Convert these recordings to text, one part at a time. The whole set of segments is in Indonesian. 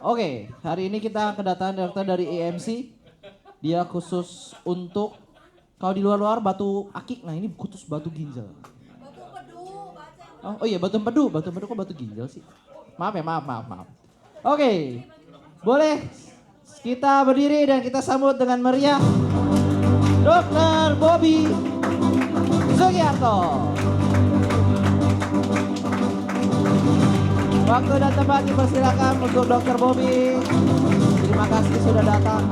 Oke, hari ini kita kedatangan dokter dari EMC. Dia khusus untuk kalau di luar-luar batu akik, nah ini khusus batu ginjal. Batu empedu, baca yang Oh iya batu empedu kok batu ginjal sih. Maaf ya, maaf. Oke, boleh kita berdiri dan kita sambut dengan meriah Dokter Bobby Sugiarto. Waktu dan tempat dipersilakan untuk Dokter Bobby. Terima kasih sudah datang.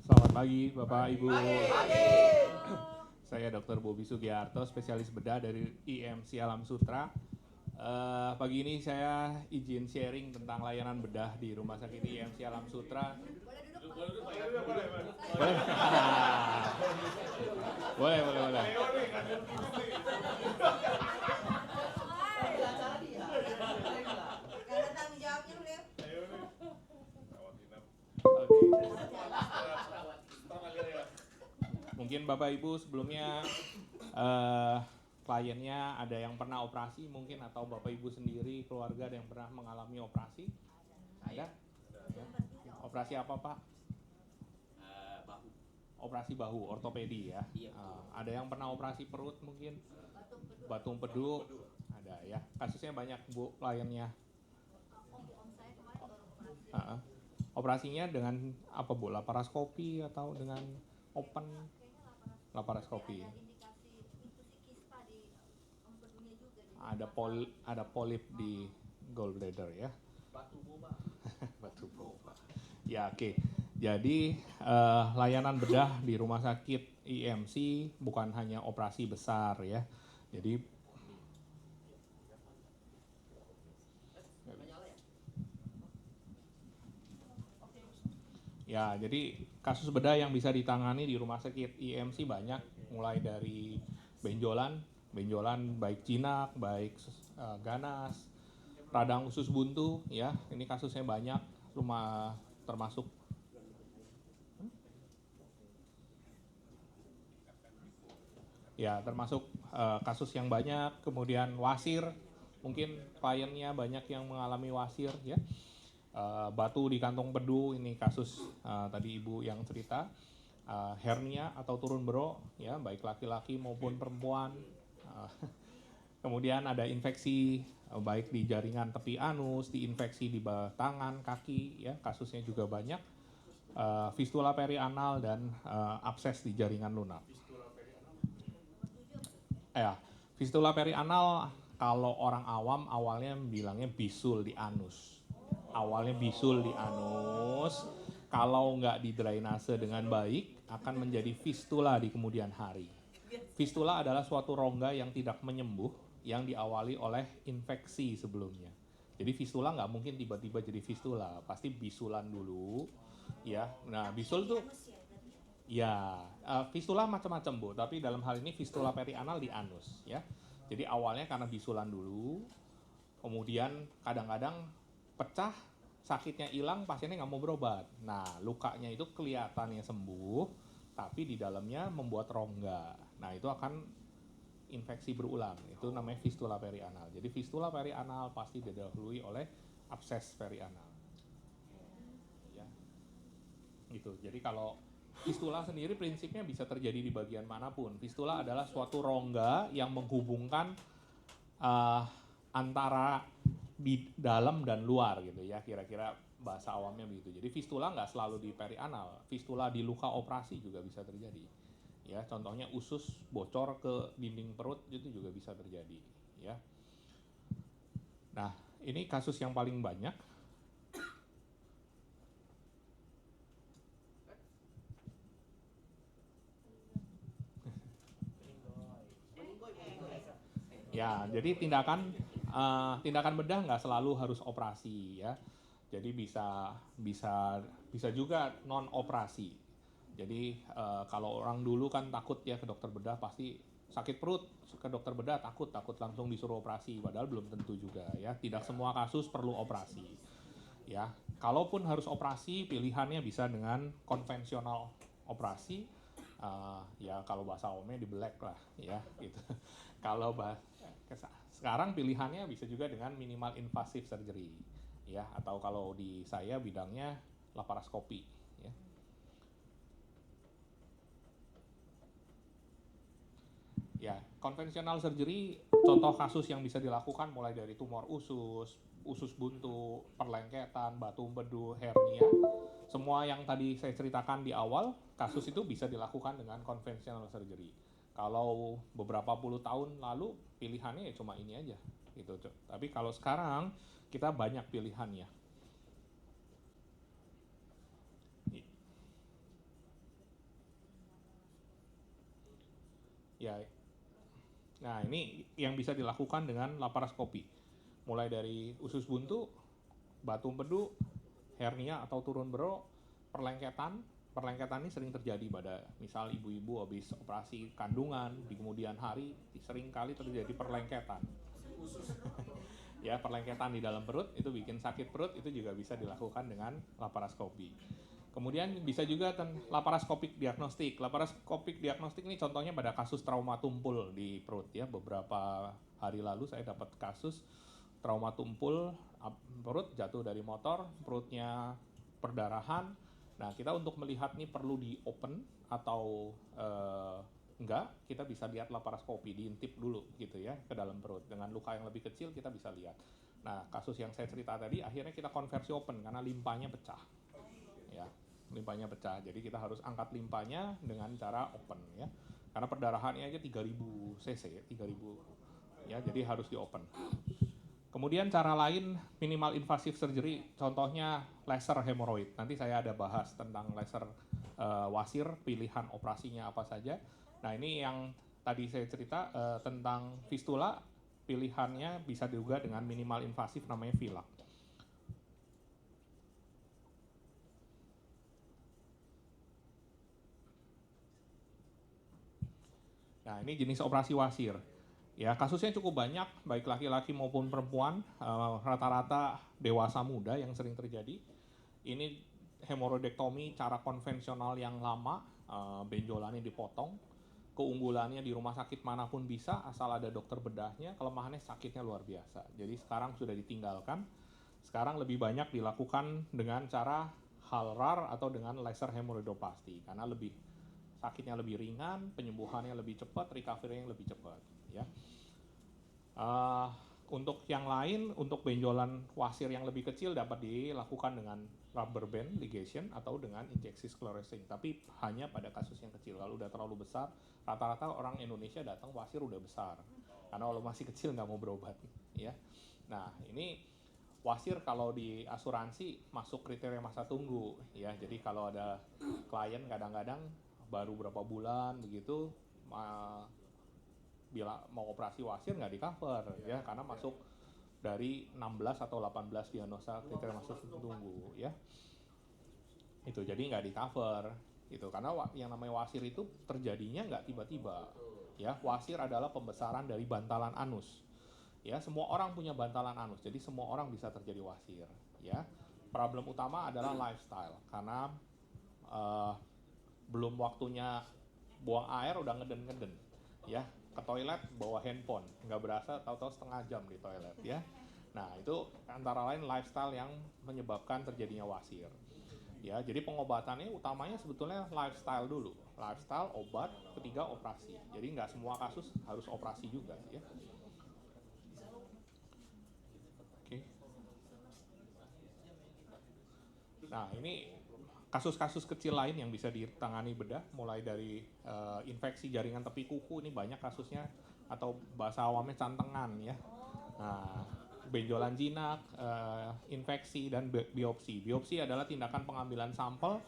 Selamat pagi Bapak Ibu. Saya Dr. Bobby Sugiarto, spesialis bedah dari IMC Alam Sutra. Pagi ini saya izin sharing tentang layanan bedah di Rumah Sakit IMC Alam Sutra. Boleh. Boleh. Karena tanggung jawabnya beliau. Mungkin Bapak Ibu sebelumnya kliennya ada yang pernah operasi mungkin, atau Bapak Ibu sendiri keluarga ada yang pernah mengalami operasi? Ada? Ya. Operasi apa Pak? Bahu. Operasi bahu, ortopedi ya. Iya. Ada yang pernah operasi perut mungkin? Batu empedu. Ada ya. Kasusnya banyak Bu kliennya. Operasinya dengan apa Bu? Laparoskopi atau dengan open? Laparoskopi. Ada polip di gallbladder ya. Batu boba. Batu boba. Ya oke. Jadi layanan bedah di rumah sakit IMC bukan hanya operasi besar ya. Jadi kasus bedah yang bisa ditangani di rumah sakit IMC banyak, mulai dari benjolan baik jinak, baik ganas, radang usus buntu ya. Ini kasusnya banyak, termasuk kasus yang banyak. Kemudian wasir, mungkin kliennya banyak yang mengalami wasir ya. Batu di kantong pedu, ini kasus tadi Ibu yang cerita. Hernia atau turun bro ya, baik laki-laki maupun perempuan. Kemudian ada infeksi baik di jaringan tepi anus, diinfeksi di bawah tangan, kaki ya, kasusnya juga banyak. Fistula perianal dan abses di jaringan lunak. Fistula perianal kalau orang awam awalnya bilangnya bisul di anus. Kalau nggak didrainase dengan baik akan menjadi fistula di kemudian hari. Fistula adalah suatu rongga yang tidak menyembuh yang diawali oleh infeksi sebelumnya. Jadi fistula nggak mungkin tiba-tiba jadi fistula, pasti bisulan dulu ya. Nah bisul tuh ya, fistula macam-macam Bu, tapi dalam hal ini fistula perianal di anus ya. Jadi awalnya karena bisulan dulu, kemudian kadang-kadang pecah, sakitnya hilang, pasiennya nggak mau berobat. Nah lukanya itu kelihatannya sembuh, tapi di dalamnya membuat rongga. Nah itu akan infeksi berulang, itu namanya fistula perianal. Jadi fistula perianal pasti didahului oleh abses perianal. Ya, gitu. Jadi kalau fistula sendiri prinsipnya bisa terjadi di bagian manapun. Fistula adalah suatu rongga yang menghubungkan antara di dalam dan luar gitu ya, kira-kira bahasa awamnya begitu. Jadi fistula nggak selalu di perianal, fistula di luka operasi juga bisa terjadi. Ya, contohnya usus bocor ke dinding perut itu juga bisa terjadi. Ya. Nah, ini kasus yang paling banyak. Ya, jadi tindakan bedah nggak selalu harus operasi ya. Jadi bisa juga non operasi. Jadi kalau orang dulu kan takut ya ke dokter bedah, pasti sakit perut ke dokter bedah takut langsung disuruh operasi, padahal belum tentu juga ya. Tidak semua kasus perlu operasi. Ya, kalaupun harus operasi, pilihannya bisa dengan konvensional operasi. Ya kalau bahasa awamnya dibelek lah ya gitu. Kalau sekarang pilihannya bisa juga dengan minimal invasive surgery ya, atau kalau di saya bidangnya laparoskopi ya. Ya, konvensional surgery contoh kasus yang bisa dilakukan mulai dari tumor usus buntu, perlengketan, batu empedu, hernia. Semua yang tadi saya ceritakan di awal, kasus itu bisa dilakukan dengan konvensional surgery. Kalau beberapa puluh tahun lalu pilihannya ya cuma ini aja gitu. Tapi kalau sekarang kita banyak pilihannya. Ya. Nah, ini yang bisa dilakukan dengan laparoskopi. Mulai dari usus buntu, batu empedu, hernia atau turun bero, perlengketan. Perlengketan ini sering terjadi pada misal ibu-ibu habis operasi kandungan, di kemudian hari sering kali terjadi perlengketan. Ya, perlengketan di dalam perut itu bikin sakit perut, itu juga bisa dilakukan dengan laparoskopi. Kemudian bisa juga laparoskopik diagnostik. Laparoskopik diagnostik ini contohnya pada kasus trauma tumpul di perut ya. Beberapa hari lalu saya dapat kasus trauma tumpul perut, jatuh dari motor, perutnya perdarahan. Nah, kita untuk melihat ini perlu di open atau enggak, kita bisa lihat laparoskopi, diintip dulu gitu ya ke dalam perut. Dengan luka yang lebih kecil kita bisa lihat. Nah, kasus yang saya cerita tadi akhirnya kita konversi open karena limpanya pecah. Ya, limpanya pecah. Jadi kita harus angkat limpanya dengan cara open ya. Karena perdarahannya aja 3000 cc, 3000 ya, jadi harus di open. Kemudian cara lain minimal invasive surgery, contohnya laser hemoroid. Nanti saya ada bahas tentang laser wasir, pilihan operasinya apa saja. Nah, ini yang tadi saya cerita tentang fistula, pilihannya bisa juga dengan minimal invasif namanya VILAC. Nah, ini jenis operasi wasir. Ya, kasusnya cukup banyak, baik laki-laki maupun perempuan, rata-rata dewasa muda yang sering terjadi. Ini hemoroidektomi cara konvensional yang lama, benjolannya dipotong. Keunggulannya di rumah sakit manapun bisa, asal ada dokter bedahnya, kelemahannya sakitnya luar biasa. Jadi sekarang sudah ditinggalkan, sekarang lebih banyak dilakukan dengan cara HALRAR atau dengan laser hemoroidoplasty, karena sakitnya lebih ringan, penyembuhannya lebih cepat, recovery-nya lebih cepat. Ya. Untuk yang lain, untuk benjolan wasir yang lebih kecil dapat dilakukan dengan rubber band ligation atau dengan injeksi sclerosing, tapi hanya pada kasus yang kecil. Kalau udah terlalu besar, rata-rata orang Indonesia datang wasir udah besar, karena kalau masih kecil nggak mau berobat. Ya. Nah, ini wasir kalau di asuransi masuk kriteria masa tunggu. Ya, jadi kalau ada klien kadang-kadang baru berapa bulan begitu bila mau operasi wasir nggak di cover ya, karena masuk dari 16 atau 18 diagnosa kriteria masuk tunggu ya, itu jadi nggak di cover gitu, karena yang namanya wasir itu terjadinya nggak tiba-tiba ya. Wasir adalah pembesaran dari bantalan anus ya, semua orang punya bantalan anus, jadi semua orang bisa terjadi wasir ya. Problem utama adalah lifestyle, karena belum waktunya buang air udah ngeden-ngeden ya, ke toilet bawa handphone, nggak berasa tahu-tahu setengah jam di toilet ya. Nah, itu antara lain lifestyle yang menyebabkan terjadinya wasir ya. Jadi pengobatannya utamanya sebetulnya lifestyle dulu, lifestyle, obat, ketiga operasi. Jadi nggak semua kasus harus operasi juga ya. Oke. Nah, ini kasus-kasus kecil lain yang bisa ditangani bedah, mulai dari infeksi jaringan tepi kuku, ini banyak kasusnya, atau bahasa awamnya cantengan ya. Nah, benjolan jinak, infeksi, dan biopsi. Biopsi adalah tindakan pengambilan sampel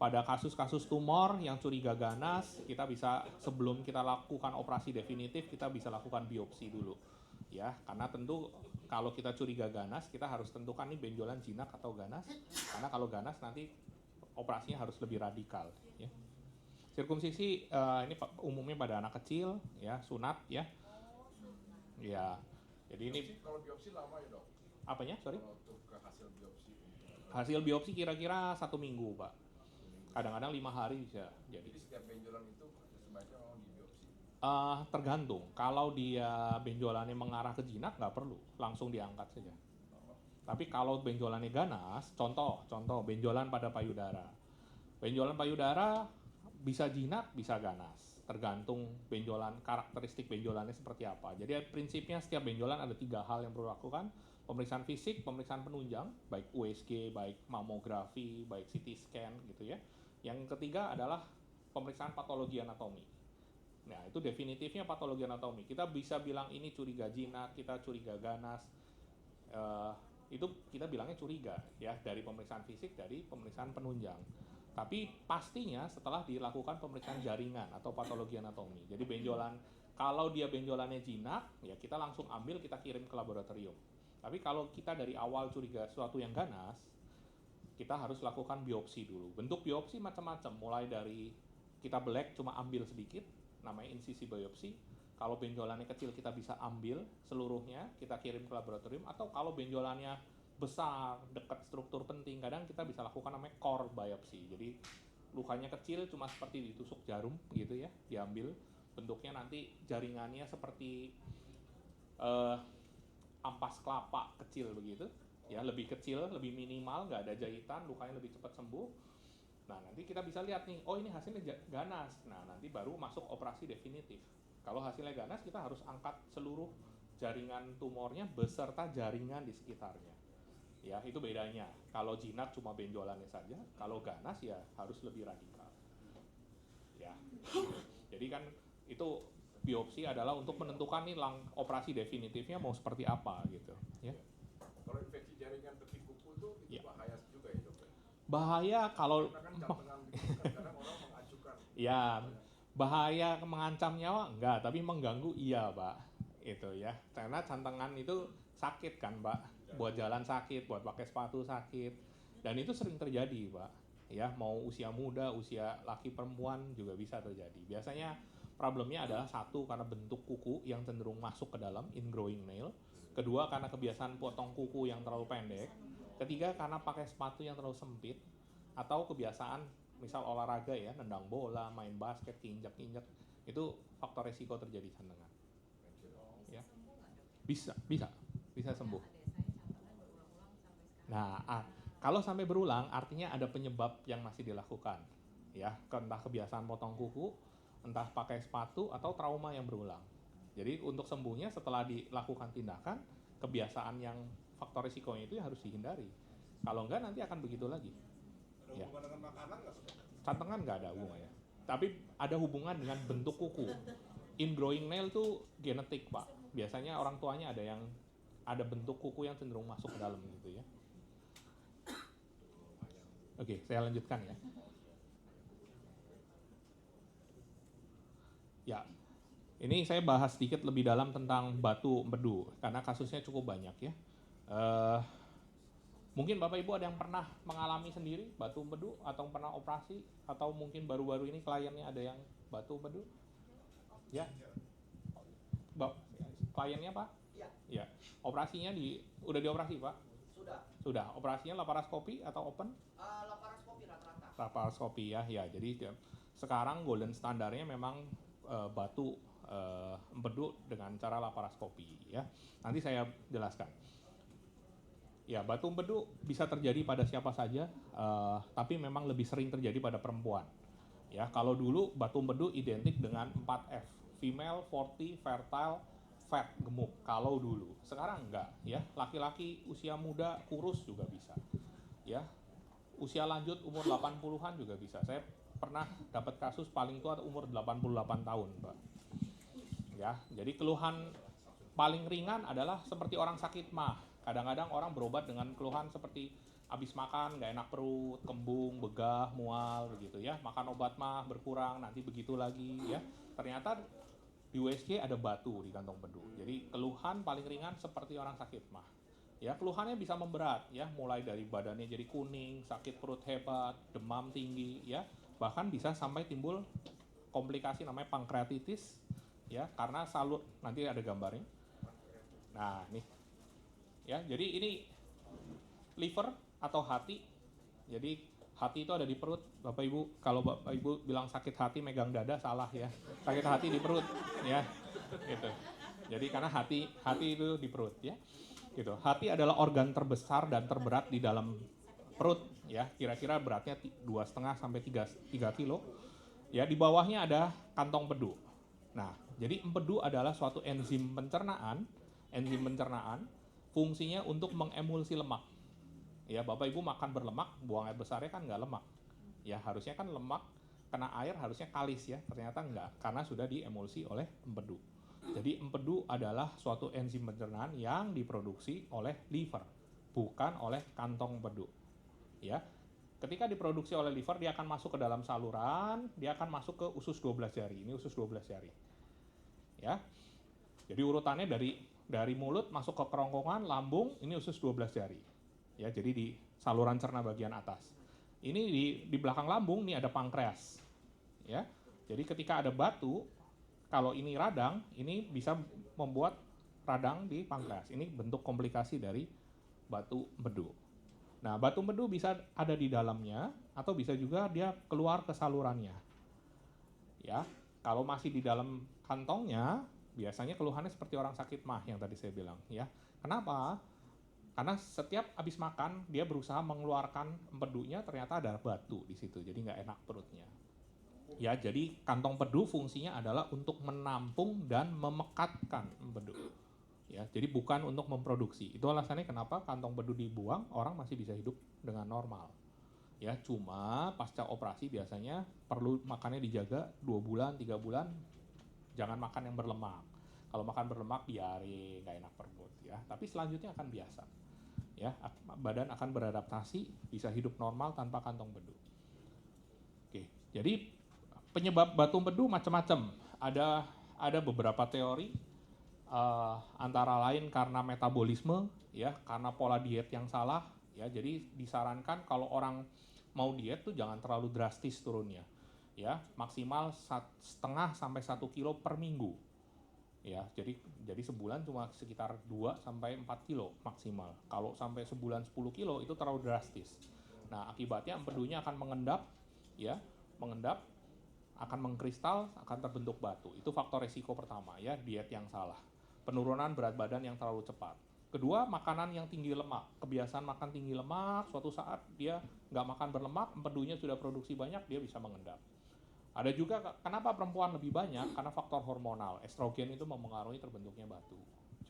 pada kasus-kasus tumor yang curiga ganas. Kita bisa, sebelum kita lakukan operasi definitif, kita bisa lakukan biopsi dulu ya, karena tentu kalau kita curiga ganas, kita harus tentukan ini benjolan jinak atau ganas, karena kalau ganas nanti operasinya harus lebih radikal ya. Sirkumsisi ini umumnya pada anak kecil, ya, sunat, ya. Ya, jadi ini Kalau biopsi lama ya dok? apanya? Sorry. Kalau untuk ke hasil biopsi. Hasil biopsi kira-kira 1 minggu, Pak. Kadang-kadang 5 hari bisa jadi. Jadi setiap benjolan itu sebaiknya memang di biopsi. Tergantung. Kalau dia benjolannya mengarah ke jinak nggak perlu, langsung diangkat saja. Tapi kalau benjolannya ganas, contoh benjolan pada payudara. Benjolan payudara bisa jinak, bisa ganas. Tergantung benjolan, karakteristik benjolannya seperti apa. Jadi prinsipnya setiap benjolan ada 3 hal yang perlu dilakukan. Pemeriksaan fisik, pemeriksaan penunjang, baik USG, baik mamografi, baik CT scan gitu ya. Yang ketiga adalah pemeriksaan patologi anatomi. Nah, itu definitifnya patologi anatomi. Kita bisa bilang ini curiga jinak, kita curiga ganas. Itu kita bilangnya curiga ya, dari pemeriksaan fisik, dari pemeriksaan penunjang. Tapi pastinya setelah dilakukan pemeriksaan jaringan atau patologi anatomi. Jadi benjolan, kalau dia benjolannya jinak, ya kita langsung ambil, kita kirim ke laboratorium. Tapi kalau kita dari awal curiga sesuatu yang ganas, kita harus lakukan biopsi dulu. Bentuk biopsi macam-macam, mulai dari kita belek cuma ambil sedikit, namanya insisi biopsi. Kalau benjolannya kecil kita bisa ambil seluruhnya, kita kirim ke laboratorium. Atau kalau benjolannya besar, dekat struktur penting, kadang kita bisa lakukan namanya core biopsi. Jadi lukanya kecil cuma seperti ditusuk jarum gitu ya, diambil. Bentuknya nanti jaringannya seperti ampas kelapa kecil begitu. Ya, lebih kecil, lebih minimal, nggak ada jahitan, lukanya lebih cepat sembuh. Nah, nanti kita bisa lihat nih, oh ini hasilnya ganas. Nah, nanti baru masuk operasi definitif. Kalau hasilnya ganas, kita harus angkat seluruh jaringan tumornya beserta jaringan di sekitarnya. Ya, itu bedanya. Kalau jinak cuma benjolannya saja, kalau ganas ya harus lebih radikal. Ya. Jadi kan itu biopsi adalah untuk menentukan nih operasi definitifnya mau seperti apa gitu, ya. Kalau infeksi jaringan detik kuku itu Ya. bahaya juga ya dok? Bahaya kalau Karena kan jantangan gitu kan kadang orang mengacukan. ya, bahaya mengancam nyawa enggak, tapi mengganggu iya, Pak. Itu ya. Karena cantengan itu sakit kan, Pak. Buat jalan sakit, buat pakai sepatu sakit. Dan itu sering terjadi, Pak. Ya, mau usia muda, usia laki perempuan juga bisa terjadi. Biasanya problemnya adalah satu karena bentuk kuku yang cenderung masuk ke dalam ingrowing nail. Kedua karena kebiasaan potong kuku yang terlalu pendek. Ketiga karena pakai sepatu yang terlalu sempit atau kebiasaan misal olahraga ya, nendang bola, main basket, keinjak-injak, itu faktor resiko terjadi cantengan. Ya. Bisa sembuh. Nah, kalau sampai berulang artinya ada penyebab yang masih dilakukan. Ya, entah kebiasaan potong kuku, entah pakai sepatu atau trauma yang berulang. Jadi untuk sembuhnya setelah dilakukan tindakan, kebiasaan yang faktor risikonya itu harus dihindari. Kalau enggak nanti akan begitu lagi. Ada hubungan dengan makanan nggak sih? Cantengan nggak ada hubungannya. Tapi ada hubungan dengan bentuk kuku. Ingrowing nail tuh genetik, Pak. Biasanya orang tuanya ada bentuk kuku yang cenderung masuk ke dalam gitu ya. Oke, saya lanjutkan ya. Ya, ini saya bahas sedikit lebih dalam tentang batu empedu karena kasusnya cukup banyak ya. Mungkin Bapak Ibu ada yang pernah mengalami sendiri batu empedu atau pernah operasi atau mungkin baru-baru ini kliennya ada yang batu empedu? Ya. Kliennya Pak? Iya. Ya. Operasinya udah dioperasi Pak? Sudah. Sudah. Operasinya laparoskopi atau open? Laparoskopi rata-rata. Laparoskopi ya. Ya, jadi sekarang golden standarnya memang batu empedu dengan cara laparoskopi ya. Nanti saya jelaskan. Ya, batu empedu bisa terjadi pada siapa saja, tapi memang lebih sering terjadi pada perempuan. Ya, kalau dulu batu empedu identik dengan 4F, female, 40, fertile, fat, gemuk. Kalau dulu, sekarang enggak. Ya, laki-laki usia muda kurus juga bisa. Ya, usia lanjut umur 80-an juga bisa. Saya pernah dapat kasus paling tua umur 88 tahun, Pak. Ya, jadi keluhan paling ringan adalah seperti orang sakit mah. Kadang-kadang orang berobat dengan keluhan seperti habis makan, nggak enak perut, kembung, begah, mual, begitu ya. Makan obat mah berkurang, nanti begitu lagi ya. Ternyata di USG ada batu di kantong empedu. Jadi keluhan paling ringan seperti orang sakit mah. Ya, keluhannya bisa memberat ya, mulai dari badannya jadi kuning, sakit perut hebat, demam tinggi ya, bahkan bisa sampai timbul komplikasi namanya pankreatitis, ya, karena nanti ada gambarnya. Nah, nih, ya, jadi ini liver atau hati. Jadi hati itu ada di perut, Bapak Ibu. Kalau Bapak Ibu bilang sakit hati megang dada, salah ya. Sakit hati di perut, ya, gitu. Jadi karena hati itu di perut, ya, gitu. Hati adalah organ terbesar dan terberat di dalam perut, ya. Kira-kira beratnya 2,5 sampai 3 kilo. Ya, di bawahnya ada kantong empedu. Nah, jadi empedu adalah suatu enzim pencernaan. Enzim pencernaan fungsinya untuk mengemulsi lemak. Ya, Bapak Ibu makan berlemak, buang air besarnya kan nggak lemak. Ya, harusnya kan lemak, kena air harusnya kalis ya, ternyata nggak, karena sudah diemulsi oleh empedu. Jadi empedu adalah suatu enzim pencernaan yang diproduksi oleh liver, bukan oleh kantong empedu. Ya, ketika diproduksi oleh liver, dia akan masuk ke dalam saluran, dia akan masuk ke usus 12 jari. Ini usus 12 jari. Ya, jadi urutannya dari mulut masuk ke kerongkongan, lambung, ini usus 12 jari. Ya, jadi di saluran cerna bagian atas. Ini di belakang lambung nih ada pankreas. Ya. Jadi ketika ada batu, kalau ini radang, ini bisa membuat radang di pankreas. Ini bentuk komplikasi dari batu empedu. Nah, batu empedu bisa ada di dalamnya atau bisa juga dia keluar ke salurannya. Ya. Kalau masih di dalam kantongnya, biasanya keluhannya seperti orang sakit MAH yang tadi saya bilang, ya. Kenapa? Karena setiap habis makan, dia berusaha mengeluarkan empedunya, ternyata ada batu di situ, jadi nggak enak perutnya. Ya, jadi kantong empedu fungsinya adalah untuk menampung dan memekatkan empedu. Ya, jadi bukan untuk memproduksi. Itu alasannya kenapa kantong empedu dibuang, orang masih bisa hidup dengan normal. Ya, cuma pasca operasi biasanya perlu makannya dijaga 2 bulan, 3 bulan, jangan makan yang berlemak. Kalau makan berlemak, diare, nggak enak perut. Ya, tapi selanjutnya akan biasa. Ya, badan akan beradaptasi, bisa hidup normal tanpa kantong empedu. Oke, jadi penyebab batu empedu macam-macam. Ada beberapa teori, antara lain karena metabolisme, ya, karena pola diet yang salah. Ya, jadi disarankan kalau orang mau diet tuh jangan terlalu drastis turunnya. Ya, maksimal 1,5 sampai 1 kilo per minggu. Ya, jadi sebulan cuma sekitar 2 sampai 4 kilo maksimal. Kalau sampai sebulan 10 kilo itu terlalu drastis. Nah, akibatnya empedunya akan mengendap, ya, akan mengkristal, akan terbentuk batu. Itu faktor resiko pertama, ya, diet yang salah. Penurunan berat badan yang terlalu cepat. Kedua, makanan yang tinggi lemak. Kebiasaan makan tinggi lemak, suatu saat dia nggak makan berlemak, empedunya sudah produksi banyak, dia bisa mengendap. Ada juga kenapa perempuan lebih banyak, karena faktor hormonal. Estrogen itu mempengaruhi terbentuknya batu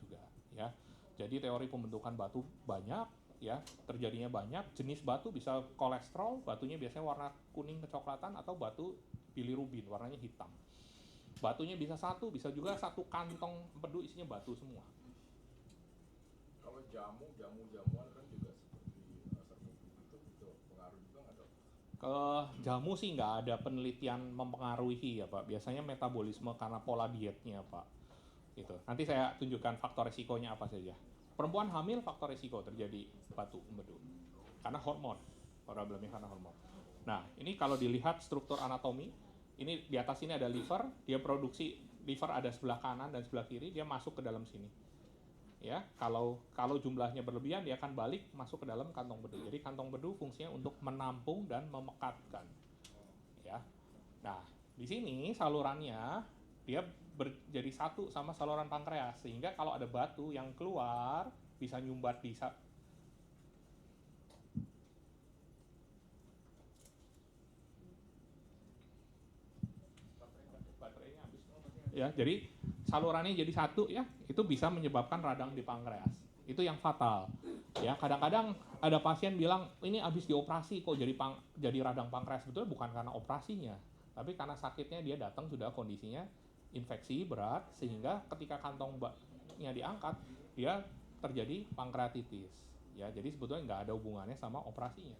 juga, ya. Jadi teori pembentukan batu banyak, ya, terjadinya banyak. Jenis batu bisa kolesterol, batunya biasanya warna kuning kecoklatan, atau batu bilirubin, warnanya hitam. Batunya bisa bisa juga satu kantong empedu isinya batu semua. Kalau jamuan kan juga seperti serbu itu pengaruh juga nggak, Dok? Ke jamu sih nggak ada penelitian mempengaruhi ya Pak. Biasanya metabolisme karena pola dietnya Pak. Gitu. Nanti saya tunjukkan faktor resikonya apa saja. Perempuan hamil faktor resiko terjadi batu empedu karena hormon. Problemnya karena hormon. Nah, ini kalau dilihat struktur anatomi, ini di atas ini ada liver, dia produksi liver ada sebelah kanan dan sebelah kiri, dia masuk ke dalam sini. Ya, kalau jumlahnya berlebihan dia akan balik masuk ke dalam kantong empedu. Jadi kantong empedu fungsinya untuk menampung dan memekatkan. Ya. Nah, di sini salurannya dia jadi satu sama saluran pankreas, sehingga kalau ada batu yang keluar bisa nyumbat di ya, jadi salurannya jadi satu, ya, itu bisa menyebabkan radang di pankreas. Itu yang fatal. Ya, kadang-kadang ada pasien bilang ini habis dioperasi kok jadi radang pankreas. Sebetulnya bukan karena operasinya, tapi karena sakitnya dia datang sudah kondisinya infeksi berat, sehingga ketika kantongnya diangkat dia terjadi pankreatitis. Ya, jadi sebetulnya nggak ada hubungannya sama operasinya.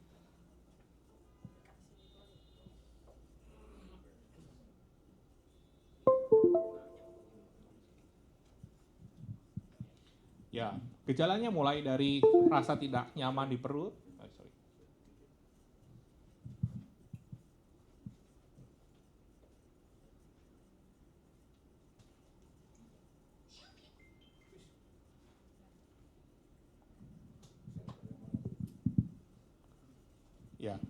Ya, gejalanya mulai dari rasa tidak nyaman di perut, Ya,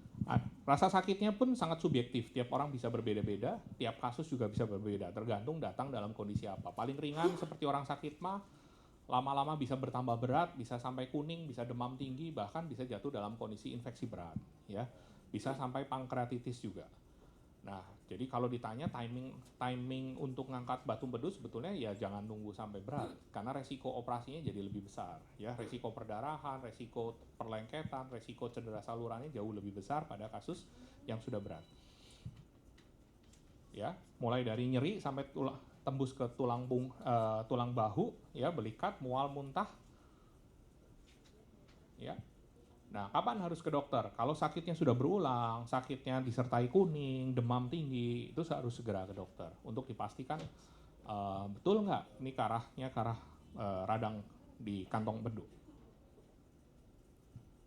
rasa sakitnya pun sangat subjektif. Tiap orang bisa berbeda-beda, tiap kasus juga bisa berbeda, tergantung datang dalam kondisi apa. Paling ringan seperti orang sakit mah, lama-lama bisa bertambah berat, bisa sampai kuning, bisa demam tinggi, bahkan bisa jatuh dalam kondisi infeksi berat. Ya, bisa sampai pankreatitis juga. Nah, jadi kalau ditanya timing untuk ngangkat batu empedu sebetulnya ya jangan nunggu sampai berat, karena resiko operasinya jadi lebih besar, ya resiko perdarahan, resiko perlengketan, resiko cedera salurannya jauh lebih besar pada kasus yang sudah berat. Ya, mulai dari nyeri sampai tembus ke tulang bahu, ya belikat, mual, muntah, ya. Nah, kapan harus ke dokter? Kalau sakitnya sudah berulang, sakitnya disertai kuning, demam tinggi, itu harus segera ke dokter untuk dipastikan betul nggak ini ke arah radang di kantong empedu.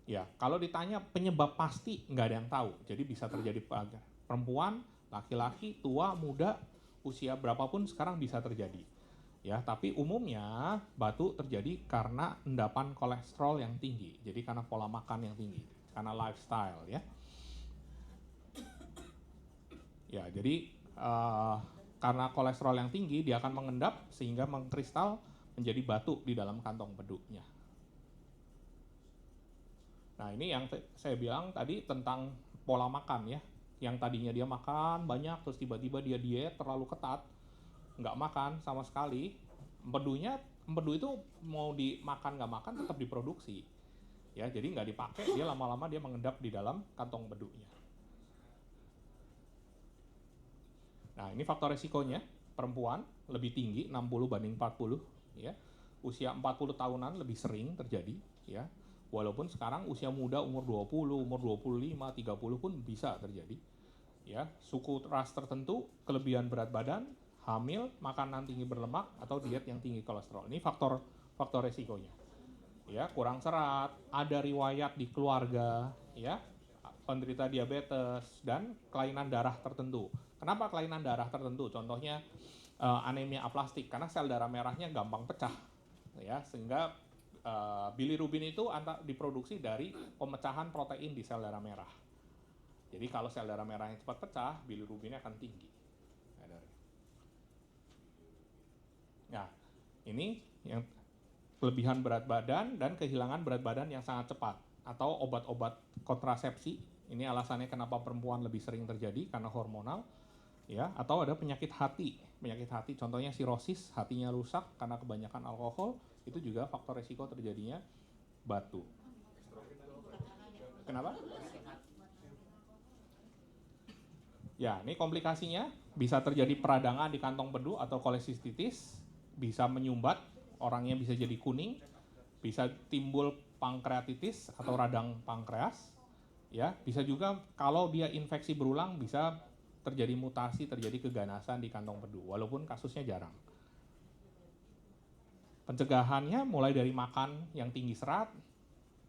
Ya, kalau ditanya penyebab pasti nggak ada yang tahu. Jadi bisa terjadi pada perempuan, laki-laki, tua, muda, usia berapapun sekarang bisa terjadi. Ya, tapi umumnya batu terjadi karena endapan kolesterol yang tinggi. Jadi karena pola makan yang tinggi, karena lifestyle ya. Ya, jadi karena kolesterol yang tinggi dia akan mengendap sehingga mengkristal menjadi batu di dalam kantong empedunya. Nah, ini yang saya bilang tadi tentang pola makan ya. Yang tadinya dia makan banyak terus tiba-tiba dia diet terlalu ketat, nggak makan sama sekali, empedu itu mau dimakan nggak makan tetap diproduksi, ya jadi nggak dipakai, dia lama-lama dia mengendap di dalam kantong empedunya. Nah ini faktor resikonya, perempuan lebih tinggi 60 banding 40, ya usia 40 tahunan lebih sering terjadi, ya walaupun sekarang usia muda umur 20, umur 25, 30 pun bisa terjadi, ya suku ras tertentu, kelebihan berat badan, hamil, makanan tinggi berlemak, atau diet yang tinggi kolesterol. Ini faktor resikonya. Ya, kurang serat, ada riwayat di keluarga, ya, penderita diabetes dan kelainan darah tertentu. Kenapa kelainan darah tertentu? Contohnya anemia aplastik, karena sel darah merahnya gampang pecah, ya, sehingga bilirubin itu diproduksi dari pemecahan protein di sel darah merah. Jadi kalau sel darah merahnya cepat pecah, bilirubinnya akan tinggi. Nah, ini yang kelebihan berat badan dan kehilangan berat badan yang sangat cepat, atau obat-obat kontrasepsi. Ini alasannya kenapa perempuan lebih sering terjadi karena hormonal, ya. Atau ada penyakit hati contohnya sirosis, hatinya rusak karena kebanyakan alkohol, itu juga faktor resiko terjadinya batu. Kenapa? Ya, ini komplikasinya bisa terjadi peradangan di kantong empedu atau kolesistitis, bisa menyumbat, orangnya bisa jadi kuning, bisa timbul pankreatitis atau radang pankreas, ya bisa juga kalau dia infeksi berulang bisa terjadi mutasi, terjadi keganasan di kantong empedu, walaupun kasusnya jarang. Pencegahannya mulai dari makan yang tinggi serat,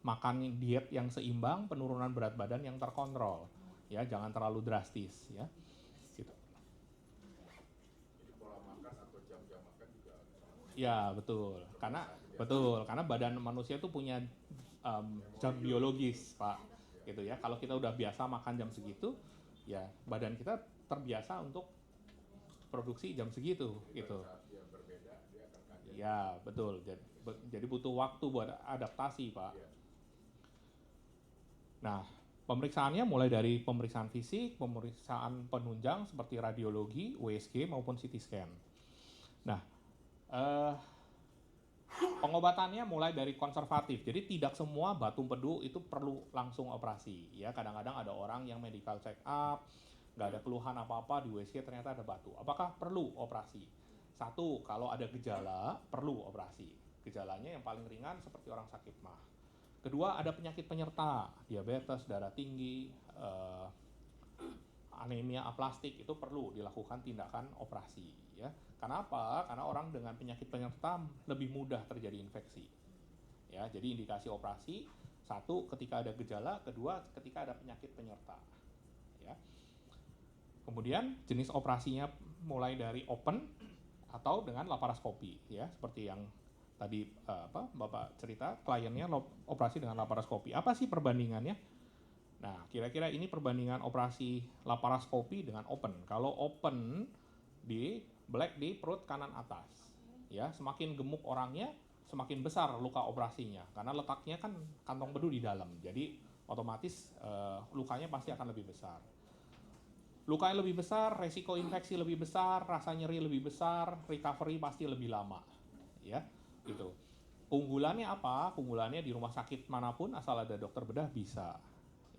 makan diet yang seimbang, penurunan berat badan yang terkontrol, ya jangan terlalu drastis, ya. Ya betul, karena badan manusia itu punya jam biologis, Pak, gitu ya. Kalau kita udah biasa makan jam segitu, ya badan kita terbiasa untuk produksi jam segitu, gitu. Ya betul, jadi butuh waktu buat adaptasi, Pak. Nah, pemeriksaannya mulai dari pemeriksaan fisik, pemeriksaan penunjang seperti radiologi, USG maupun CT scan. Nah, pengobatannya mulai dari konservatif, jadi tidak semua batu empedu itu perlu langsung operasi. Ya, kadang-kadang ada orang yang medical check up, nggak ada keluhan apa-apa di USG ternyata ada batu. Apakah perlu operasi? Satu, kalau ada gejala perlu operasi. Gejalanya yang paling ringan seperti orang sakit mah. Kedua, ada penyakit penyerta, diabetes, darah tinggi, anemia aplastik, itu perlu dilakukan tindakan operasi, ya. Kenapa? Karena orang dengan penyakit penyerta lebih mudah terjadi infeksi, ya. Jadi indikasi operasi, satu ketika ada gejala, kedua ketika ada penyakit penyerta, ya. Kemudian jenis operasinya mulai dari open atau dengan laparoskopi, ya, seperti yang tadi Bapak cerita, kliennya operasi dengan laparoskopi. Apa sih perbandingannya? Nah, kira-kira ini perbandingan operasi laparoskopi dengan open. Kalau open di black di perut kanan atas, ya semakin gemuk orangnya, semakin besar luka operasinya karena letaknya kan kantong bedu di dalam. Jadi otomatis lukanya pasti akan lebih besar. Lukanya lebih besar, resiko infeksi lebih besar, rasa nyeri lebih besar, recovery pasti lebih lama. Ya, gitu. Keunggulannya apa? Keunggulannya di rumah sakit manapun asal ada dokter bedah bisa.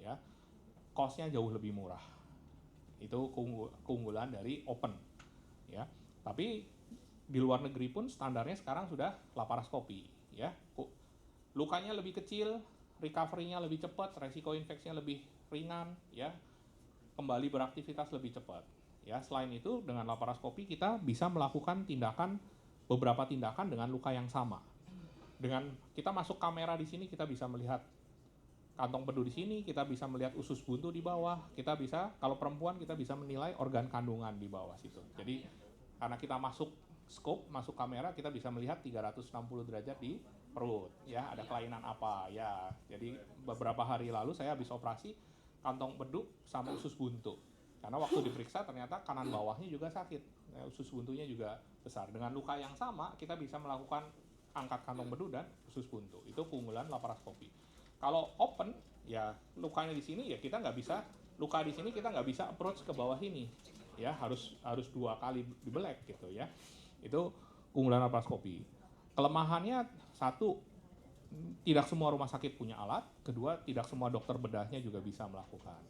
Ya, cost-nya jauh lebih murah. Itu keunggulan dari open. Ya, tapi di luar negeri pun standarnya sekarang sudah laparoskopi. Ya, lukanya lebih kecil, recovery-nya lebih cepat, resiko infeksinya lebih ringan. Ya, kembali beraktivitas lebih cepat. Ya, selain itu dengan laparoskopi kita bisa melakukan beberapa tindakan dengan luka yang sama. Dengan kita masuk kamera di sini kita bisa melihat kantong bedu di sini, kita bisa melihat usus buntu di bawah, kita bisa kalau perempuan kita bisa menilai organ kandungan di bawah situ. Jadi karena kita masuk scope, masuk kamera, kita bisa melihat 360 derajat di perut. Ya, ada kelainan apa? Ya, jadi beberapa hari lalu saya habis operasi kantong bedu sama usus buntu. Karena waktu diperiksa ternyata kanan bawahnya juga sakit, usus buntunya juga besar. Dengan luka yang sama kita bisa melakukan angkat kantong bedu dan usus buntu. Itu keunggulan laparoskopi. Kalau open, ya lukanya di sini ya kita nggak bisa, luka di sini kita nggak bisa approach ke bawah ini, ya harus 2 kali dibelek gitu ya. Itu keunggulan laparoskopi. Kelemahannya satu, tidak semua rumah sakit punya alat. Kedua, tidak semua dokter bedahnya juga bisa melakukan.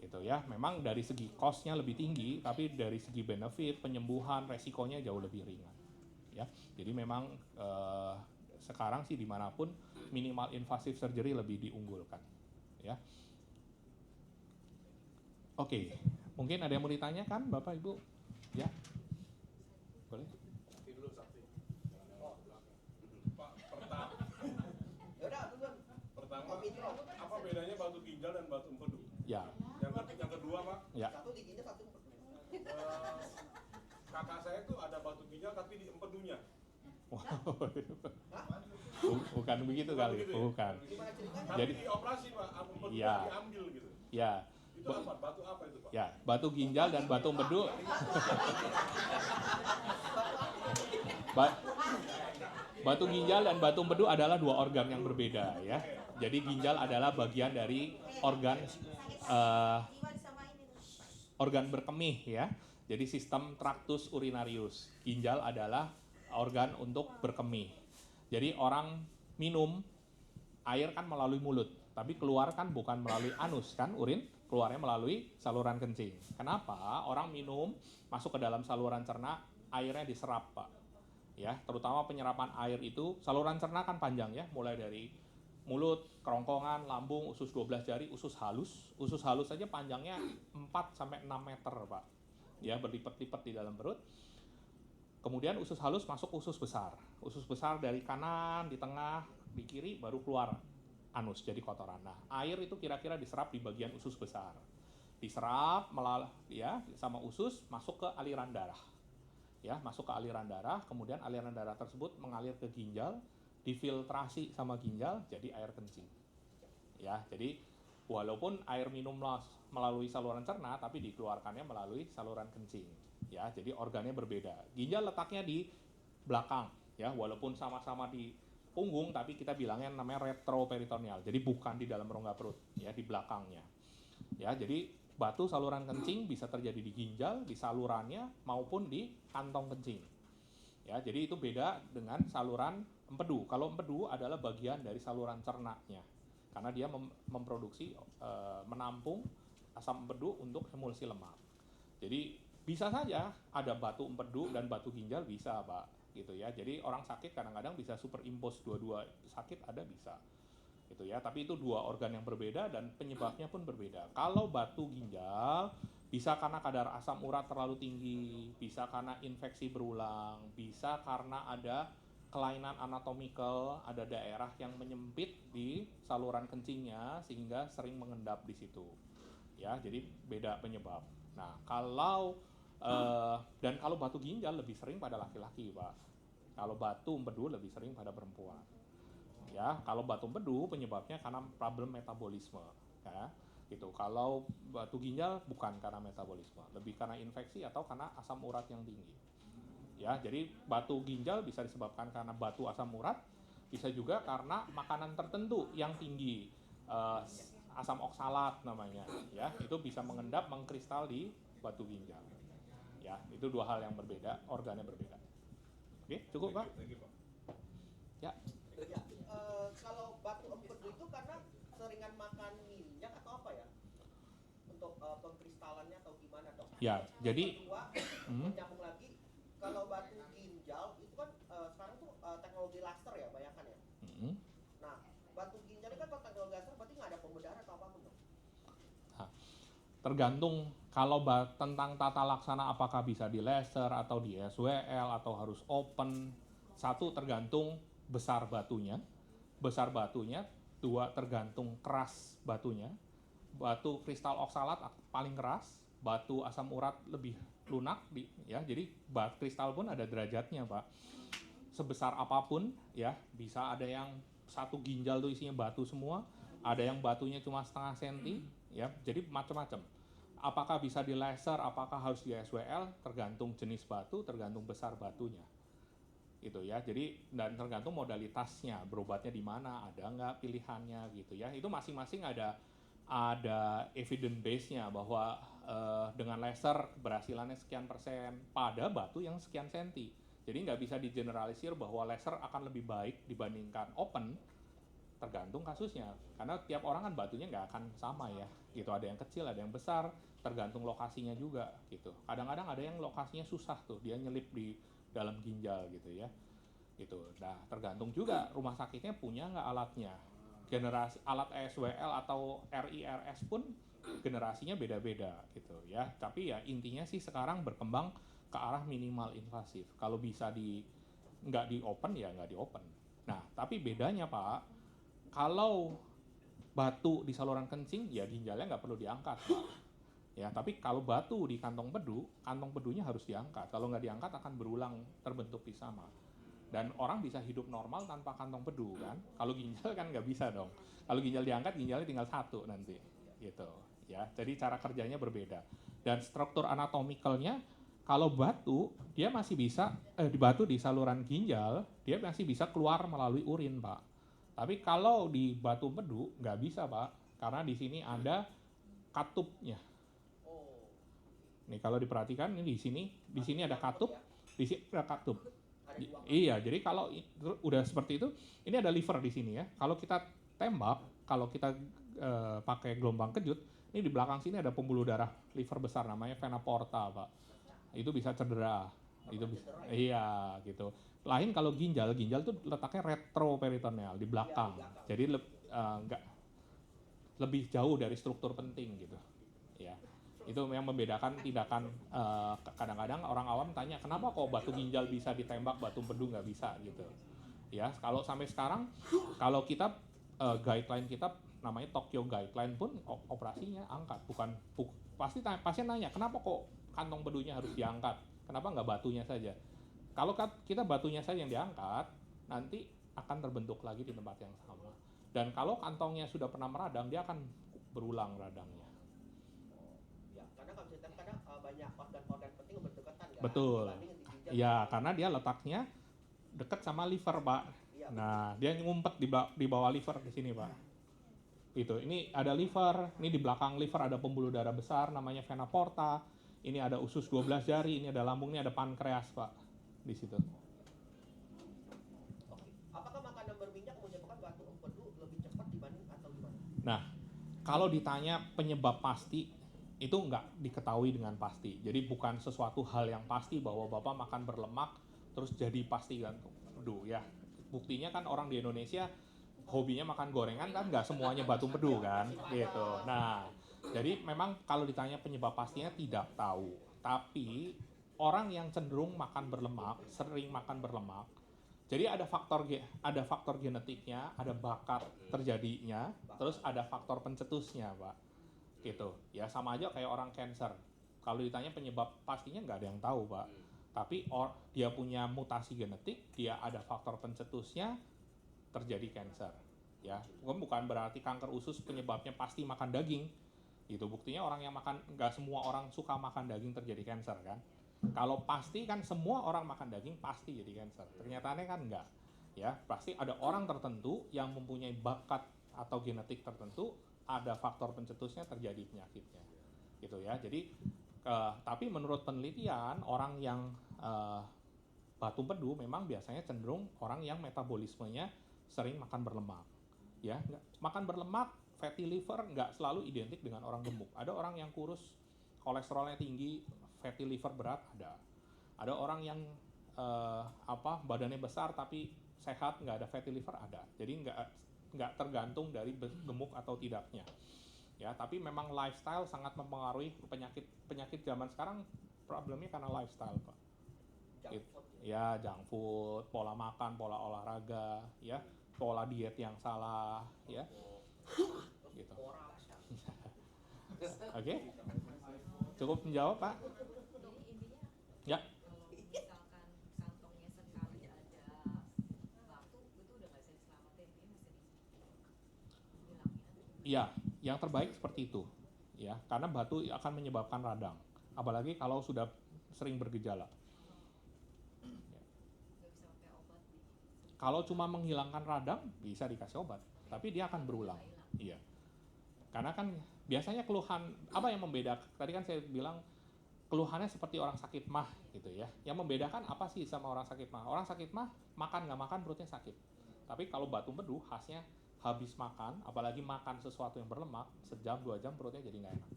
Itu ya, memang dari segi cost-nya lebih tinggi, tapi dari segi benefit, penyembuhan, resikonya jauh lebih ringan. Ya, jadi memang sekarang sih dimanapun minimal invasive surgery lebih diunggulkan. Ya, oke, mungkin ada yang mau ditanyakan, Bapak Ibu? Ya, boleh. Pertama, apa bedanya batu ginjal dan batu empedu? Ya. Yang kedua, Pak. Ya. Satu di ginjal, satu empedu. Kakak saya tuh ada batu ginjal tapi di empedunya. Bukan begitu kali, begitu ya? bukan. Tapi Jadi, dioperasi, Pak, empedunya ya. diambil gitu. Ya. Itu apa? Batu apa itu, Pak? Ya, batu ginjal dan batu empedu. Batu ginjal dan batu empedu adalah 2 organ yang berbeda ya. Jadi ginjal adalah bagian dari organ organ berkemih ya. Jadi sistem tractus urinarius. Ginjal adalah organ untuk berkemih. Jadi orang minum air kan melalui mulut, tapi keluar kan bukan melalui anus kan, urin keluarnya melalui saluran kencing. Kenapa? Orang minum masuk ke dalam saluran cerna, airnya diserap, Pak. Ya, terutama penyerapan air itu saluran cerna kan panjang ya, mulai dari mulut, kerongkongan, lambung, usus 12 jari, usus halus. Usus halus saja panjangnya 4 sampai 6 meter, Pak. Ya, berlipat-lipat di dalam perut. Kemudian usus halus masuk usus besar. Usus besar dari kanan, di tengah, di kiri baru keluar anus jadi kotoran. Nah, air itu kira-kira diserap di bagian usus besar. Diserap ya sama usus masuk ke aliran darah. Ya, masuk ke aliran darah, kemudian aliran darah tersebut mengalir ke ginjal, difiltrasi sama ginjal jadi air kencing. Ya, jadi walaupun air minum melalui saluran cerna tapi dikeluarkannya melalui saluran kencing. Ya, jadi organnya berbeda. Ginjal letaknya di belakang, ya, walaupun sama-sama di punggung tapi kita bilangnya namanya retroperitoneal. Jadi bukan di dalam rongga perut, ya, di belakangnya. Ya, jadi batu saluran kencing bisa terjadi di ginjal, di salurannya maupun di kantong kencing. Ya, jadi itu beda dengan saluran empedu. Kalau empedu adalah bagian dari saluran cernanya. Karena dia memproduksi menampung asam empedu untuk emulsi lemak. Jadi bisa saja ada batu empedu dan batu ginjal bisa, Pak, gitu ya. Jadi orang sakit kadang-kadang bisa superimpose dua-dua sakit ada bisa. Gitu ya, tapi itu 2 organ yang berbeda dan penyebabnya pun berbeda. Kalau batu ginjal bisa karena kadar asam urat terlalu tinggi, bisa karena infeksi berulang, bisa karena ada kelainan anatomikal, ada daerah yang menyempit di saluran kencingnya sehingga sering mengendap di situ. Ya, jadi beda penyebab. Nah, kalau batu ginjal lebih sering pada laki-laki, Pak. Kalau batu empedu lebih sering pada perempuan. Ya, kalau batu empedu penyebabnya karena problem metabolisme. Ya, gitu. Kalau batu ginjal bukan karena metabolisme, lebih karena infeksi atau karena asam urat yang tinggi. Ya, jadi batu ginjal bisa disebabkan karena batu asam urat, bisa juga karena makanan tertentu yang tinggi, eh, asam oksalat namanya. Ya, itu bisa mengendap, mengkristal di batu ginjal. Ya, itu dua hal yang berbeda, organnya berbeda. Oke, cukup Pak? Thank you, Pak. Ya. Ya, kalau batu empedu itu karena seringan makan minyak atau apa ya? Untuk pengkristalannya atau gimana dok? Ya, jadi Kedua, menyambung lagi, kalau batu ginjal itu kan sekarang tuh teknologi laser ya, bayangkan ya. Nah, batu ginjal ini kan kalau teknologi laser berarti nggak ada pembedahan atau apapun dong? tergantung kalau tentang tata laksana apakah bisa di laser atau di SWL atau harus open. Satu, tergantung besar batunya. Besar batunya. Dua, tergantung keras batunya. Batu kristal oksalat paling keras, batu asam urat lebih lunak, ya. Jadi kristal pun ada derajatnya, Pak. Sebesar apapun, ya, bisa ada yang satu ginjal tuh isinya batu semua, ada yang batunya cuma setengah senti, ya. Jadi macam-macam. Apakah bisa di laser, apakah harus di SWL, tergantung jenis batu, tergantung besar batunya. Gitu ya. Jadi dan tergantung modalitasnya, berobatnya di mana, ada nggak pilihannya gitu ya. Itu masing-masing ada evidence base-nya bahwa dengan laser keberhasilannya sekian persen pada batu yang sekian senti. Jadi nggak bisa digeneralisir bahwa laser akan lebih baik dibandingkan open, tergantung kasusnya. Karena tiap orang kan batunya nggak akan sama ya. Gitu, ada yang kecil, ada yang besar, tergantung lokasinya juga gitu. Kadang-kadang ada yang lokasinya susah tuh, dia nyelip di dalam ginjal gitu ya. Gitu. Nah, tergantung juga rumah sakitnya punya nggak alatnya. Generasi alat SWL atau RIRS pun generasinya beda-beda gitu ya. Tapi ya intinya sih sekarang berkembang ke arah minimal invasif. Kalau bisa nggak di open ya nggak di open. Nah, tapi bedanya Pak, kalau batu di saluran kencing ya ginjalnya nggak perlu diangkat Pak. Ya, tapi kalau batu di kantong pedunya harus diangkat. Kalau nggak diangkat akan berulang terbentuk di sama. Dan orang bisa hidup normal tanpa kantong pedu kan. Kalau ginjal kan nggak bisa dong. Kalau ginjal diangkat, ginjalnya tinggal satu nanti. Gitu ya. Jadi cara kerjanya berbeda. Dan struktur anatomikalnya, kalau batu, dia masih bisa, di batu di saluran ginjal, dia masih bisa keluar melalui urin Pak. Tapi kalau di batu empedu, nggak bisa Pak. Karena di sini ada katupnya. Nih kalau diperhatikan ini di sini ada katup, di sini ada katup. Iya, jadi kalau udah seperti itu, ini ada liver di sini ya. Kalau kita tembak, kalau kita pakai gelombang kejut, ini di belakang sini ada pembuluh darah liver besar namanya vena porta, Pak. Itu bisa cedera. Itu bisa, iya gitu. Lain kalau ginjal tuh letaknya retroperitoneal di belakang. Jadi nggak lebih jauh dari struktur penting gitu. Ya. Itu yang membedakan tindakan. Kadang-kadang orang awam tanya kenapa kok batu ginjal bisa ditembak, batu empedu nggak bisa gitu ya. Kalau sampai sekarang kalau kita guideline kita namanya Tokyo Guideline pun operasinya angkat, pasti pasien nanya kenapa kok kantong empedunya harus diangkat, kenapa nggak batunya saja. Kalau kita batunya saja yang diangkat, nanti akan terbentuk lagi di tempat yang sama. Dan kalau kantongnya sudah pernah meradang, dia akan berulang radangnya. Banyak organ-organ penting berdekatan kan? Betul. Ya, karena dia letaknya dekat sama liver, Pak. Ya, nah, dia ngumpet di bawah liver di sini, Pak. Itu. Ini ada liver, ini di belakang liver ada pembuluh darah besar namanya vena porta. Ini ada usus 12 jari, ini ada lambung, ini ada pankreas, Pak. Di situ. Oke. Apakah makanan berminyak menyebabkan batu empedu lebih cepat dibanding atau gimana? Nah, kalau ditanya penyebab pasti, itu nggak diketahui dengan pasti. Jadi bukan sesuatu hal yang pasti bahwa Bapak makan berlemak terus jadi pasti gantung. Aduh ya, buktinya kan orang di Indonesia hobinya makan gorengan kan nggak semuanya batu empedu kan, gitu. Nah, jadi memang kalau ditanya penyebab pastinya tidak tahu. Tapi orang yang cenderung makan berlemak, sering makan berlemak, jadi ada faktor genetiknya, ada bakat terjadinya, terus ada faktor pencetusnya, Pak. Gitu ya, sama aja kayak orang cancer. Kalau ditanya penyebab pastinya nggak ada yang tahu Pak. Tapi dia punya mutasi genetik, dia ada faktor pencetusnya, terjadi cancer. Ya, bukan berarti kanker usus penyebabnya pasti makan daging. Itu buktinya orang yang makan, nggak semua orang suka makan daging terjadi cancer kan. Kalau pasti kan semua orang makan daging pasti jadi cancer. Ternyatanya kan enggak. Ya, pasti ada orang tertentu yang mempunyai bakat atau genetik tertentu, ada faktor pencetusnya terjadi penyakitnya. Gitu ya. Jadi tapi menurut penelitian orang yang batu empedu memang biasanya cenderung orang yang metabolismenya sering makan berlemak. Ya, makan berlemak, fatty liver nggak selalu identik dengan orang gemuk. Ada orang yang kurus, kolesterolnya tinggi, fatty liver berat ada. Ada orang yang badannya besar tapi sehat nggak ada fatty liver ada. Jadi nggak tergantung dari gemuk atau tidaknya. Ya, tapi memang lifestyle sangat mempengaruhi penyakit zaman sekarang. Problemnya karena lifestyle, Pak. Ya, junk food, pola makan, pola olahraga, ya, pola diet yang salah, ya, gitu. Oke, cukup menjawab, Pak. Ya. Misalkan kantongnya sekali ada batu, itu udah nggak bisa diselamatin, dia mesti dihilangin. Iya, yang terbaik seperti itu, ya, karena batu akan menyebabkan radang, apalagi kalau sudah sering bergejala. Kalau cuma menghilangkan radang bisa dikasih obat, tapi dia akan berulang. Iya. Karena kan biasanya keluhan apa yang membedakan? Tadi kan saya bilang keluhannya seperti orang sakit mah gitu ya. Yang membedakan apa sih sama orang sakit mah? Orang sakit mah makan nggak makan perutnya sakit. Tapi kalau batu empedu khasnya habis makan, apalagi makan sesuatu yang berlemak, sejam 2 jam perutnya jadi nggak enak.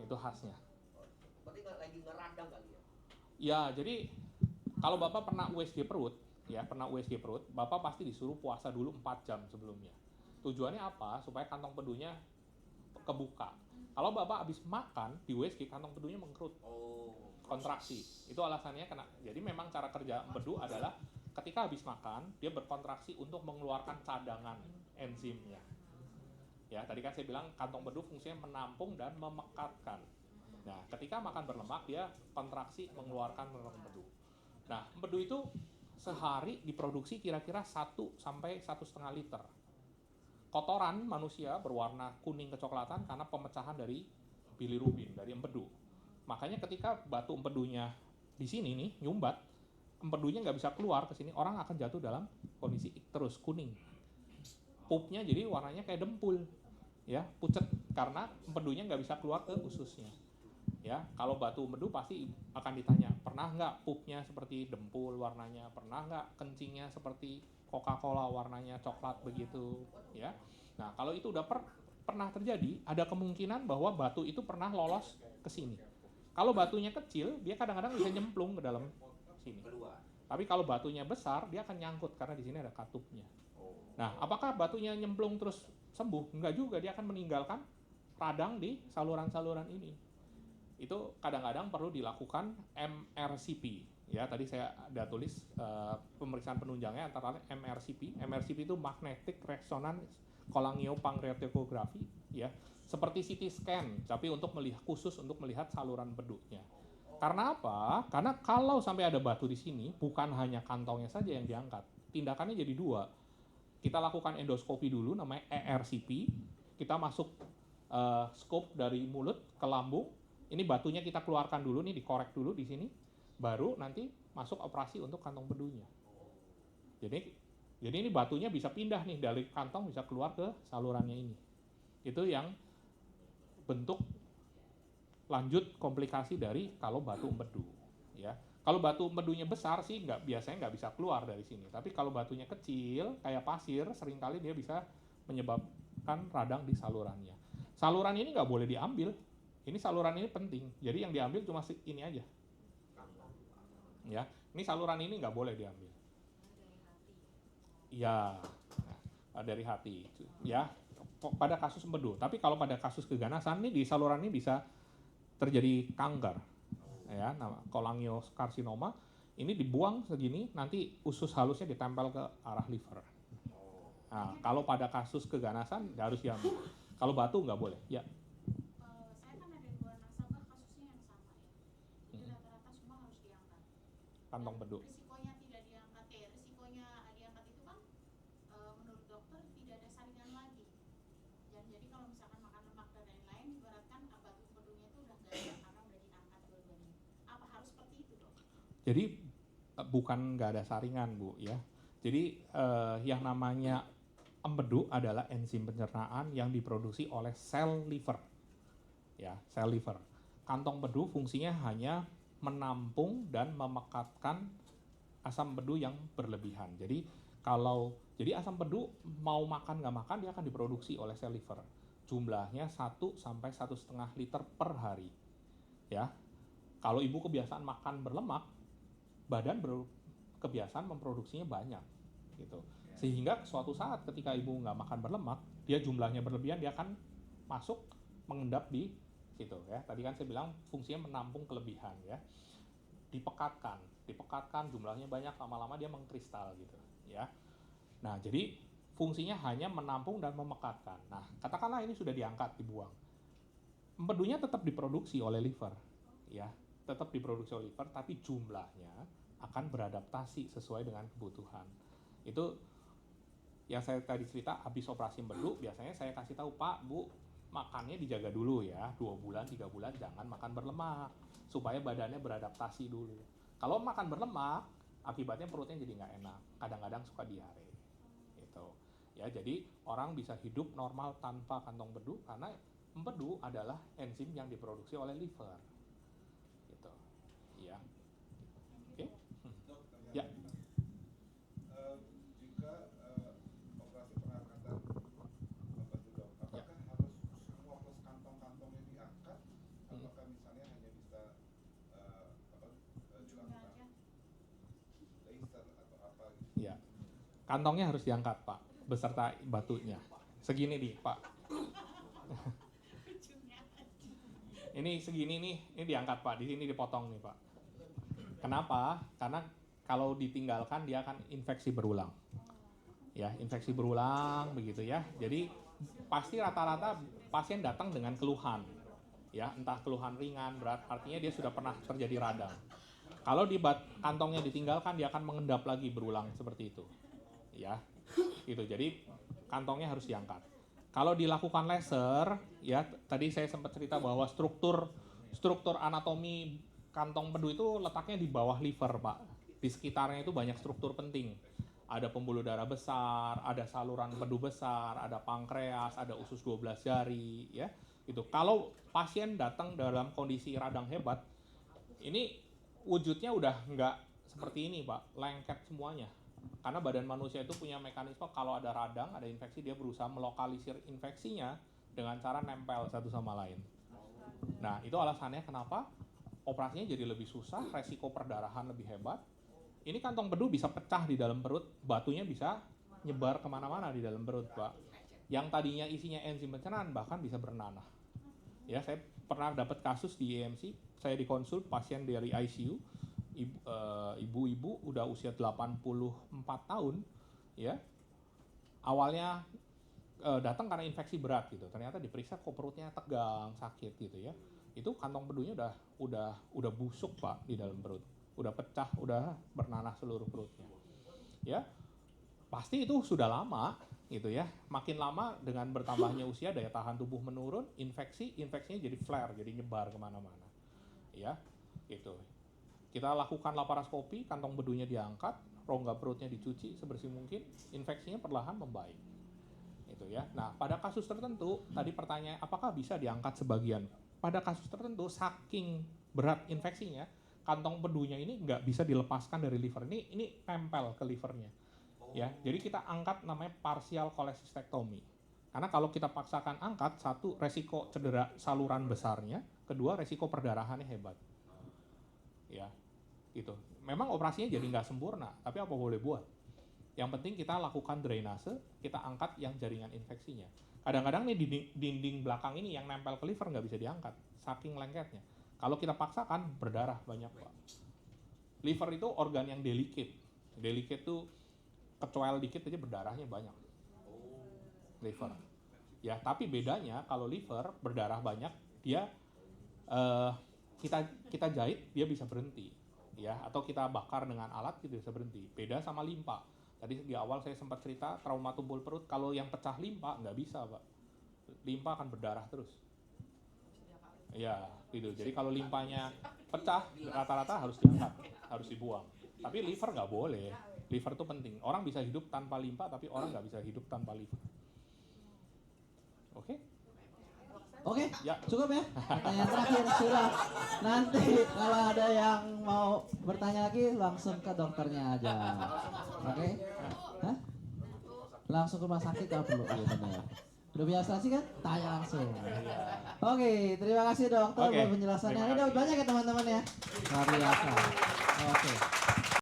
Itu khasnya. Berarti lagi ngeradang kali ya? Ya, jadi kalau Bapak pernah USG perut, Bapak pasti disuruh puasa dulu 4 jam sebelumnya. Tujuannya apa? Supaya kantong pedunya kebuka. Kalau Bapak habis makan di USG, kantong pedunya mengkerut. Kontraksi. Itu alasannya kena. Jadi memang cara kerja empedu adalah ketika habis makan, dia berkontraksi untuk mengeluarkan cadangan enzimnya. Ya, tadi kan saya bilang kantong empedu fungsinya menampung dan memekatkan. Nah, ketika makan berlemak, dia kontraksi mengeluarkan empedu. Nah, empedu itu sehari diproduksi kira-kira 1 sampai 1,5 liter. Kotoran manusia berwarna kuning kecoklatan karena pemecahan dari bilirubin, dari empedu. Makanya ketika batu empedunya di sini nih, nyumbat, empedunya nggak bisa keluar ke sini, orang akan jatuh dalam kondisi terus kuning. Pupnya jadi warnanya kayak dempul, ya, pucet karena empedunya nggak bisa keluar ke ususnya. Ya, kalau batu empedu pasti akan ditanya, pernah nggak pupnya seperti dempul warnanya, pernah nggak kencingnya seperti Coca-Cola warnanya coklat begitu, ya. Nah, kalau itu udah pernah terjadi, ada kemungkinan bahwa batu itu pernah lolos ke sini. Kalau batunya kecil, dia kadang-kadang bisa nyemplung ke dalam sini. Tapi kalau batunya besar, dia akan nyangkut karena di sini ada katupnya. Nah, apakah batunya nyemplung terus sembuh? Enggak juga, dia akan meninggalkan radang di saluran-saluran ini. Itu kadang-kadang perlu dilakukan MRCP. Ya, tadi saya ada tulis pemeriksaan penunjangnya antara lain MRCP. MRCP itu Magnetic Resonance Cholangiopancreatography, ya. Seperti CT scan, tapi khusus untuk melihat saluran empedunya. Karena apa? Karena kalau sampai ada batu di sini, bukan hanya kantongnya saja yang diangkat. Tindakannya jadi 2. Kita lakukan endoskopi dulu, namanya ERCP. Kita masuk scope dari mulut ke lambung. Ini batunya kita keluarkan dulu nih, dikorek dulu di sini, baru nanti masuk operasi untuk kantong empedunya. Jadi ini batunya bisa pindah nih dari kantong bisa keluar ke salurannya ini. Itu yang bentuk lanjut komplikasi dari kalau batu empedu. Ya, kalau batu empedunya besar sih biasanya nggak bisa keluar dari sini. Tapi kalau batunya kecil kayak pasir, seringkali dia bisa menyebabkan radang di salurannya. Saluran ini nggak boleh diambil. Ini saluran ini penting, jadi yang diambil cuma ini aja. Ya, ini saluran ini nggak boleh diambil. Iya, dari hati. Ya, pada kasus empedu. Tapi kalau pada kasus keganasan nih di saluran ini bisa terjadi kanker. Ya, nama cholangiocarcinoma. Ini dibuang segini, nanti usus halusnya ditempel ke arah liver. Nah, kalau pada kasus keganasan harus diambil. Kalau batu nggak boleh. Ya. Kantong empedu. Risikonya diangkat itu kan Jadi bukan nggak ada saringan Bu ya. Jadi yang namanya empedu adalah enzim pencernaan yang diproduksi oleh sel liver. Ya, sel liver. Kantong empedu fungsinya hanya menampung dan memekatkan asam empedu yang berlebihan. Jadi asam empedu mau makan nggak makan dia akan diproduksi oleh sel liver. Jumlahnya 1 sampai 1,5 liter per hari. Ya. Kalau ibu kebiasaan makan berlemak, badan kebiasaan memproduksinya banyak gitu. Sehingga suatu saat ketika ibu nggak makan berlemak, dia jumlahnya berlebihan, dia akan masuk mengendap di situ ya. Tadi kan saya bilang fungsinya menampung kelebihan ya. Dipekatkan jumlahnya banyak, lama-lama dia mengkristal gitu ya. Nah, jadi fungsinya hanya menampung dan memekatkan. Nah, katakanlah ini sudah diangkat, dibuang. Empedunya tetap diproduksi oleh liver ya. Tetap diproduksi oleh liver, tapi jumlahnya akan beradaptasi sesuai dengan kebutuhan. Itu yang saya tadi cerita, habis operasi empedu, biasanya saya kasih tahu, Pak, Bu, makannya dijaga dulu ya, 2 bulan, 3 bulan, jangan makan berlemak, supaya badannya beradaptasi dulu. Kalau makan berlemak, akibatnya perutnya jadi nggak enak, kadang-kadang suka diare. Gitu. Ya, jadi orang bisa hidup normal tanpa kantong empedu, karena empedu adalah enzim yang diproduksi oleh liver. Gitu. Ya. Oke? Ya. Jika operasi pengangkatan empedu dok, apakah harus semua plus kantong-kantongnya diangkat? Apakah misalnya hanya bisa dilakukan laser atau apa gitu? Ya. Kantongnya harus diangkat, Pak, beserta batunya. Segini nih, Pak. Ini segini nih, ini diangkat, Pak. Di sini dipotong nih, Pak. Kenapa? Karena kalau ditinggalkan dia akan infeksi berulang. Ya, infeksi berulang begitu ya. Jadi pasti rata-rata pasien datang dengan keluhan. Ya, entah keluhan ringan, berat, artinya dia sudah pernah terjadi radang. Kalau di kantongnya ditinggalkan, dia akan mengendap lagi berulang seperti itu. Ya, gitu. Jadi kantongnya harus diangkat. Kalau dilakukan laser, ya tadi saya sempat cerita bahwa struktur anatomi kantong empedu itu letaknya di bawah liver, Pak. Di sekitarnya itu banyak struktur penting. Ada pembuluh darah besar, ada saluran empedu besar, ada pankreas, ada usus 12 jari, ya. Gitu. Kalau pasien datang dalam kondisi radang hebat, ini wujudnya udah nggak seperti ini, Pak, lengket semuanya. Karena badan manusia itu punya mekanisme kalau ada radang, ada infeksi, dia berusaha melokalisir infeksinya dengan cara nempel satu sama lain. Nah, itu alasannya kenapa operasinya jadi lebih susah, resiko perdarahan lebih hebat. Ini kantong empedu bisa pecah di dalam perut, batunya bisa nyebar kemana-mana di dalam perut, Pak. Yang tadinya isinya enzim pencernaan bahkan bisa bernanah. Ya, saya pernah dapat kasus di EMC, saya dikonsul pasien dari ICU, ibu-ibu udah usia 84 tahun, ya. Awalnya datang karena infeksi berat gitu. Ternyata diperiksa kok perutnya tegang, sakit gitu ya. Itu kantong empedunya udah busuk, Pak, di dalam perut. Udah pecah, udah bernanah seluruh perutnya. Ya. Pasti itu sudah lama gitu ya. Makin lama dengan bertambahnya usia, daya tahan tubuh menurun, infeksinya jadi flare, jadi nyebar kemana-mana. Ya, gitu. Kita lakukan laparoskopi, kantong empedunya diangkat, rongga perutnya dicuci sebersih mungkin, infeksinya perlahan membaik. Gitu ya. Nah, pada kasus tertentu, tadi pertanyaan apakah bisa diangkat sebagian? Pada kasus tertentu, saking berat infeksinya, kantong empedunya ini nggak bisa dilepaskan dari liver. Ini nempel ke livernya. Ya, jadi kita angkat namanya partial cholecystectomy. Karena kalau kita paksakan angkat, satu resiko cedera saluran besarnya, kedua resiko perdarahannya hebat. Ya, gitu. Memang operasinya jadi nggak sempurna, tapi apa boleh buat. Yang penting kita lakukan drainase, kita angkat yang jaringan infeksinya. Kadang-kadang nih dinding belakang ini yang nempel ke liver nggak bisa diangkat, saking lengketnya. Kalau kita paksakan berdarah banyak, Pak. Liver itu organ yang delicate. Delicate tuh kecuali dikit aja berdarahnya banyak. Liver. Ya, tapi bedanya kalau liver berdarah banyak, dia kita jahit dia bisa berhenti. Ya, atau kita bakar dengan alat gitu bisa berhenti. Beda sama limpa. Tadi di awal saya sempat cerita trauma tumpul perut, kalau yang pecah limpa nggak bisa, Pak. Limpa akan berdarah terus. Ya, gitu. Jadi kalau limpanya pecah, rata-rata harus diangkat, harus dibuang. Tapi liver nggak boleh. Liver itu penting. Orang bisa hidup tanpa limpa, tapi orang nggak bisa hidup tanpa liver. Oke? Oke, Ya. cukup ya. Pertanyaan terakhir sudah. Nanti kalau ada yang mau bertanya lagi langsung ke dokternya aja. Oke? Hah? Langsung ke rumah sakit kalau perlu. Iya benar. Udah biasa sih kan? Tanya langsung. Oke, terima kasih dokter Oke, buat penjelasannya. terima Ini dapat kasih. banyak ya teman-teman ya. Luar biasa. Oke.